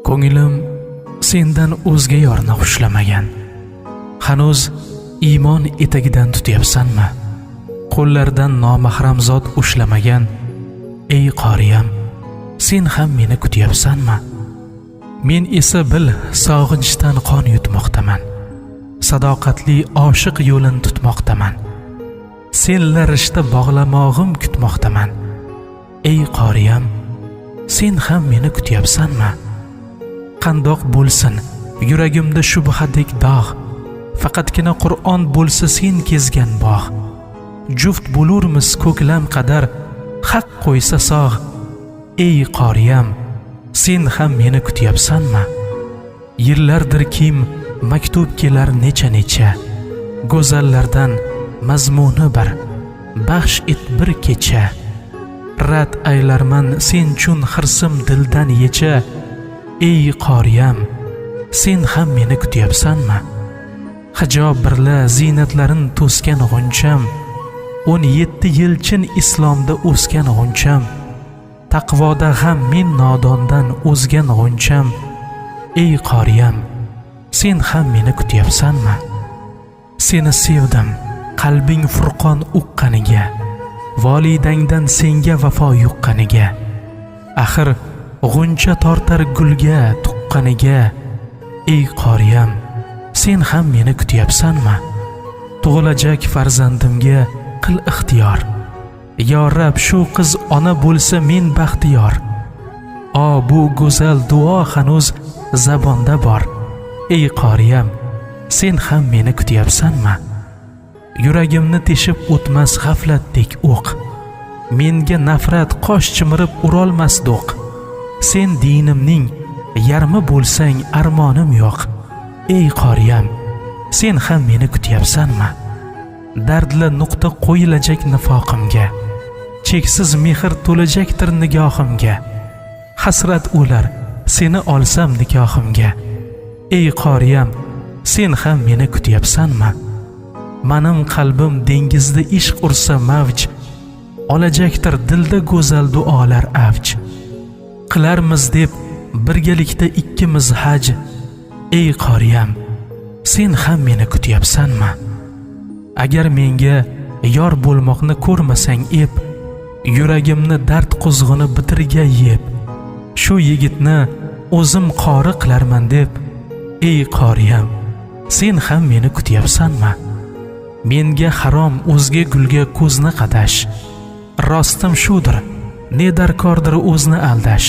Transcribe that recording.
Ko'nglim sendan o'zga yorni xushlamagan. Hanuz iymon etagidan tutyapsanmi? Qo'llardan nomahram zot ushlamagan. Ey qoriyam, sen ham meni kutyapsanmi? Men esa bil sog'inchdan qon yutmoqdaman. Sadoqatli oshiq yo'lin tutmoqdaman. Senla rishta bog'lamog'im kutmoqdaman. Ey qoriyam, sen ham meni kutyapsanmi? Qandoq bo'lsin yuragimda shubhadek dog', faqatgina Qur'on bo'lsa sen kezgan bog'. Juft bo'lurmiz ko'klam qadar, haq qo'ysa sog'. Ey qoriyam, sen ham meni kutyapsanmi? Yillardir kim maktub kelar necha-necha, go'zallardan mazmuni bir, baxsh et bir kecha. Rad aylarman sen chun xirsim dildan yecha. Ey qoriyam, sen ham meni kutyapsanmi? Hijob birla zinatlarin to'sgan g'uncham, 17 yilchin islomda o'sgan g'uncham, taqvoda g'am men nodondan o'zgan g'uncham. Ey qoriyam, sen ham meni kutyapsanmi? Seni sevdim qalbing furqon uqqaniga, volidangdan senga vafo yuqqaniga. Axir g'uncha tortar gulga tuqqaniga. Ey qoriyam, sen ham meni kutyapsanmi? Tug'ilajak farzandimga qil ixtiyor. Yo Rab, shu qiz ona bo'lsa men baxtiyor. Bu go'zal duo hanuz zabonda bor. Ey qoriyam, sen ham meni kutyapsanmi? Yuragimni teshib o'tmas g'aflatdek o'q, menga nafrat qosh chimirib urolmas do'q. Sen dinimning yarmi bo'lsang armonim yo'q. Ey qoriyam, sen ham meni kutyapsanmi? Dardla nuqta qo'yilajak nifoqimga, cheksiz mehr to'lajakdir nigohimga. Hasrat o'lar seni olsam nikohimga. Ey qoriyam, sen ham meni kutyapsanmi? Mening qalbim dengizda ishq ursa mavj, olajakdir dilda go'zal duolar avj. Qilarmiz deb birgalikda ikkimiz haj. Ey qoriyam, sen ham meni kutyapsanmi? Agar menga yor bo'lmoqni ko'rmasang ep, yuragimni dard quzg'ini bitirga yeb, shu yigitni o'zim qori qilarman deb. Ey qoriyam, sen ham meni kutyapsanmi? Menga harom o'zga gulga ko'zni qadash, rostim shudir, ne darkordir o'zni aldash.